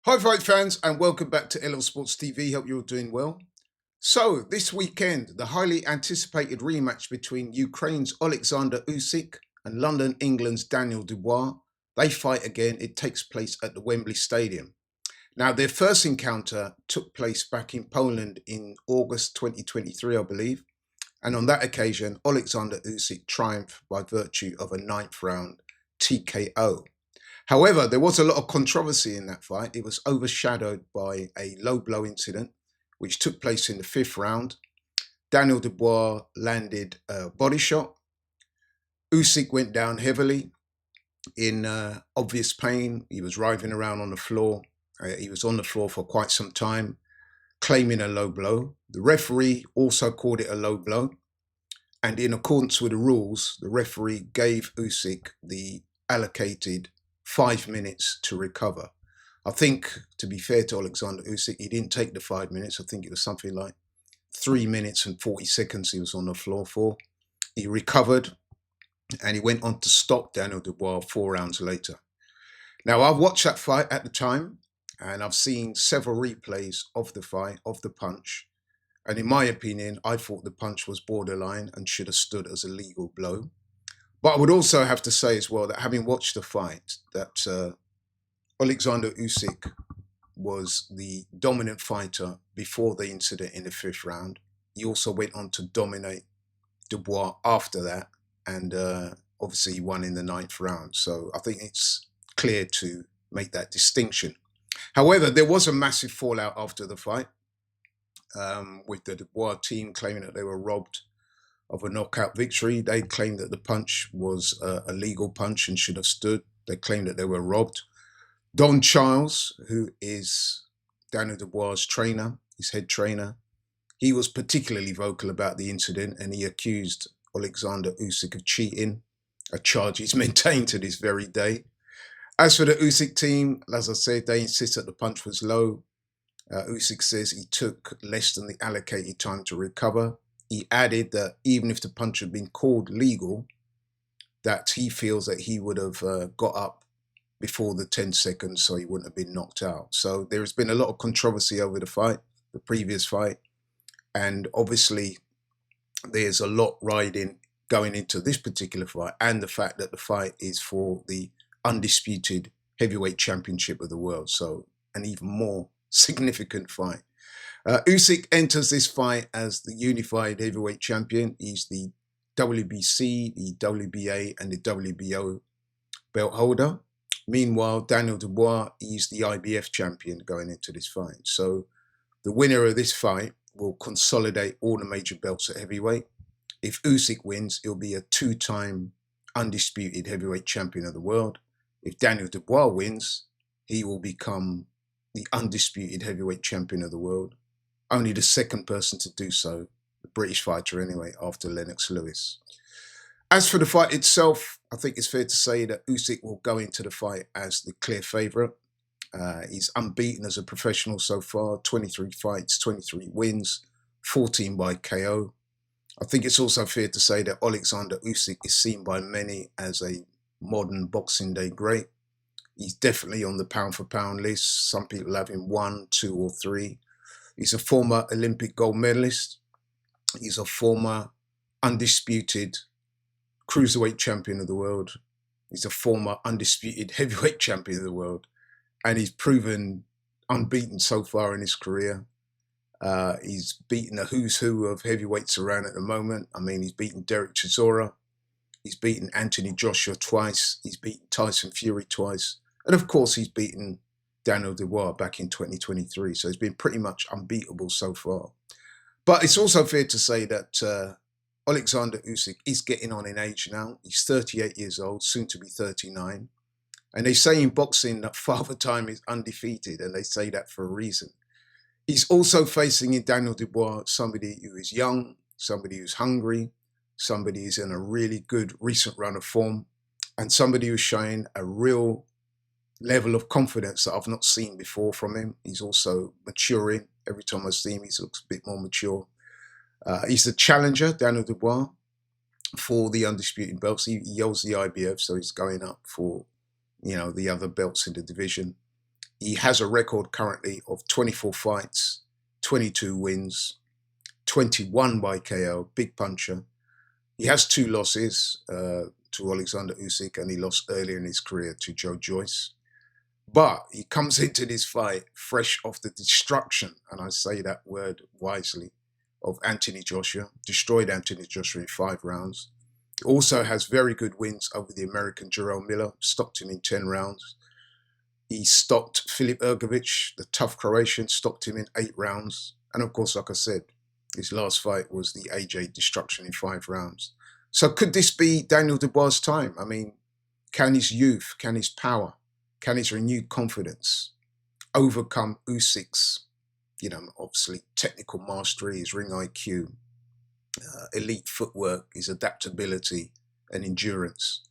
Hi, fight fans, and welcome back to LL Sports TV. Hope you're all doing well. So, this weekend, the highly anticipated rematch between Ukraine's Alexander Usyk and London, England's Daniel Dubois. They fight again. It takes place at the Wembley Stadium. Now, their first encounter took place back in Poland in August 2023, I believe. And on that occasion, Alexander Usyk triumphed by virtue of a ninth round TKO. However, there was a lot of controversy in that fight. It was overshadowed by a low blow incident, which took place in the fifth round. Daniel Dubois landed a body shot. Usyk went down heavily in obvious pain. He was writhing around on the floor. He was on the floor for quite some time, claiming a low blow. The referee also called it a low blow. And in accordance with the rules, the referee gave Usyk the allocated 5 minutes to recover. I think, to be fair to Alexander Usyk, he didn't take the 5 minutes. I think it was something like 3 minutes and 40 seconds he was on the floor for. He recovered and he went on to stop Daniel Dubois 4 rounds later. Now, I watched that fight at the time and I've seen several replays of the fight, of the punch. And in my opinion, I thought the punch was borderline and should have stood as a legal blow. But I would also have to say as well that having watched the fight, that Alexander Usyk was the dominant fighter before the incident in the fifth round. He also went on to dominate Dubois after that, and obviously he won in the ninth round. So I think it's clear to make that distinction. However, there was a massive fallout after the fight, with the Dubois team claiming that they were robbed of a knockout victory. They claimed that the punch was a legal punch and should have stood. They claimed that they were robbed. Don Charles, who is Daniel Dubois' trainer, his head trainer, he was particularly vocal about the incident and he accused Alexander Usyk of cheating, a charge he's maintained to this very day. As for the Usyk team, as I said, they insist that the punch was low. Usyk says he took less than the allocated time to recover. He added that even if the punch had been called legal, that he feels that he would have got up before the 10 seconds so he wouldn't have been knocked out. So there has been a lot of controversy over the fight, the previous fight. And obviously there's a lot riding going into this particular fight and the fact that the fight is for the undisputed heavyweight championship of the world. So an even more significant fight. Usyk enters this fight as the unified heavyweight champion. He's the WBC, the WBA, and the WBO belt holder. Meanwhile, Daniel Dubois is the IBF champion going into this fight. So the winner of this fight will consolidate all the major belts at heavyweight. If Usyk wins, he'll be a two-time undisputed heavyweight champion of the world. If Daniel Dubois wins, he will become the undisputed heavyweight champion of the world. Only the second person to do so, the British fighter anyway, after Lennox Lewis. As for the fight itself, I think it's fair to say that Usyk will go into the fight as the clear favourite. He's unbeaten as a professional so far, 23 fights, 23 wins, 14 by KO. I think it's also fair to say that Alexander Usyk is seen by many as a modern Boxing Day great. He's definitely on the pound for pound list. Some people have him 1, 2 or 3. He's a former Olympic gold medalist. He's a former undisputed cruiserweight champion of the world. He's a former undisputed heavyweight champion of the world. And he's proven unbeaten so far in his career. He's beaten a who's who of heavyweights around at the moment. I mean, he's beaten Derek Chisora. He's beaten Anthony Joshua twice. He's beaten Tyson Fury twice. And of course, he's beaten Daniel Dubois back in 2023. So he's been pretty much unbeatable so far. But it's also fair to say that Alexander Usyk is getting on in age now. He's 38 years old, soon to be 39. And they say in boxing that Father Time is undefeated, and they say that for a reason. He's also facing in Daniel Dubois somebody who is young, somebody who's hungry, somebody who's in a really good recent run of form, and somebody who's showing a real level of confidence that I've not seen before from him. He's also maturing. Every time I see him, he looks a bit more mature. He's the challenger, Daniel Dubois, for the undisputed belts. He holds the IBF, so he's going up for, the other belts in the division. He has a record currently of 24 fights, 22 wins, 21 by KO, big puncher. He has 2 losses to Alexander Usyk, and he lost earlier in his career to Joe Joyce. But he comes into this fight fresh off the destruction, and I say that word wisely, of Anthony Joshua. Destroyed Anthony Joshua in 5 rounds. He also has very good wins over the American Jarrell Miller, stopped him in 10 rounds. He stopped Filip Ergovic, the tough Croatian, stopped him in 8 rounds. And of course, like I said, his last fight was the AJ destruction in 5 rounds. So could this be Daniel Dubois' time? I mean, can his youth, can his power, can his renewed confidence overcome Usyk's, obviously technical mastery, his ring IQ, elite footwork, his adaptability and endurance?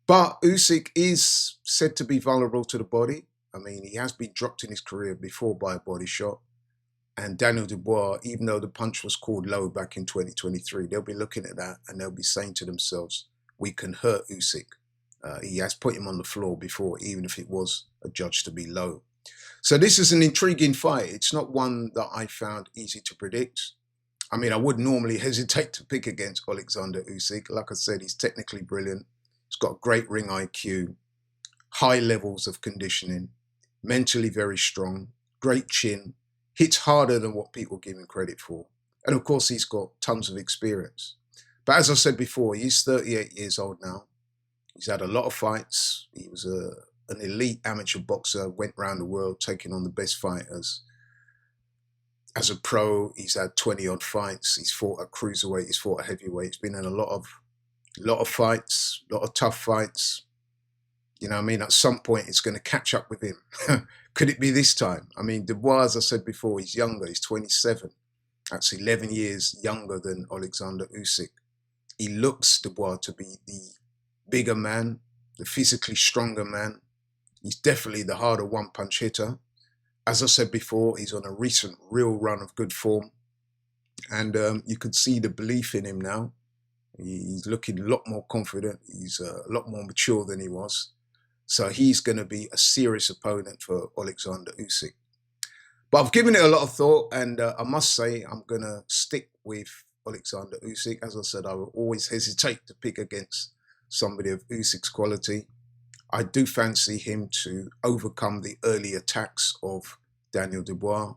But Usyk is said to be vulnerable to the body. I mean, he has been dropped in his career before by a body shot. And Daniel Dubois, even though the punch was called low back in 2023, they'll be looking at that and they'll be saying to themselves, we can hurt Usyk. He has put him on the floor before, even if it was adjudged to be low. So this is an intriguing fight. It's not one that I found easy to predict. I mean, I would normally hesitate to pick against Alexander Usyk. Like I said, he's technically brilliant. He's got great ring IQ, high levels of conditioning, mentally very strong, great chin, hits harder than what people give him credit for. And of course, he's got tons of experience. But as I said before, he's 38 years old now. He's had a lot of fights. He was an elite amateur boxer, went around the world taking on the best fighters. As a pro, he's had 20 odd fights. He's fought at cruiserweight, he's fought at heavyweight. He's been in a lot of fights, a lot of tough fights. You know what I mean? At some point, it's going to catch up with him. Could it be this time? I mean, Dubois, as I said before, he's younger. He's 27. That's 11 years younger than Alexander Usyk. He looks, Dubois, to be the bigger man, the physically stronger man. He's definitely the harder one-punch hitter. As I said before, he's on a recent real run of good form. And you could see the belief in him now. He's looking a lot more confident. He's a lot more mature than he was. So he's going to be a serious opponent for Alexander Usyk. But I've given it a lot of thought, and I must say I'm going to stick with Alexander Usyk. As I said, I will always hesitate to pick against somebody of Usyk's quality. I do fancy him to overcome the early attacks of Daniel Dubois.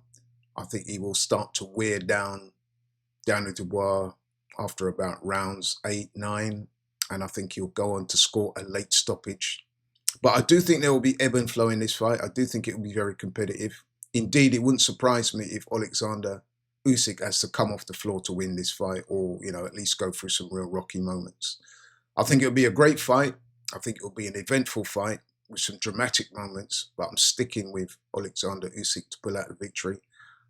I think he will start to wear down Daniel Dubois after about rounds 8, 9, and I think he'll go on to score a late stoppage. But I do think there will be ebb and flow in this fight. I do think it will be very competitive. Indeed, it wouldn't surprise me if Alexander Usyk has to come off the floor to win this fight, or at least go through some real rocky moments. I think it'll be a great fight. I think it'll be an eventful fight with some dramatic moments, but I'm sticking with Alexander Usyk to pull out the victory.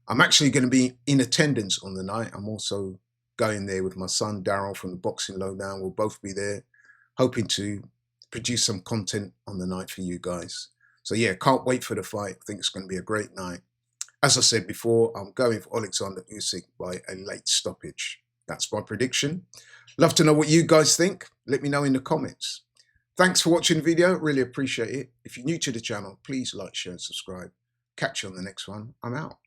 I'm actually going to be in attendance on the night. I'm also going there with my son, Daryl, from the Boxing Lowdown. We'll both be there, hoping to produce some content on the night for you guys. So yeah, can't wait for the fight. I think it's going to be a great night. As I said before, I'm going for Alexander Usyk by a late stoppage. That's my prediction. Love to know what you guys think. Let me know in the comments. Thanks for watching the video. Really appreciate it. If you're new to the channel, please like, share, and subscribe. Catch you on the next one. I'm out.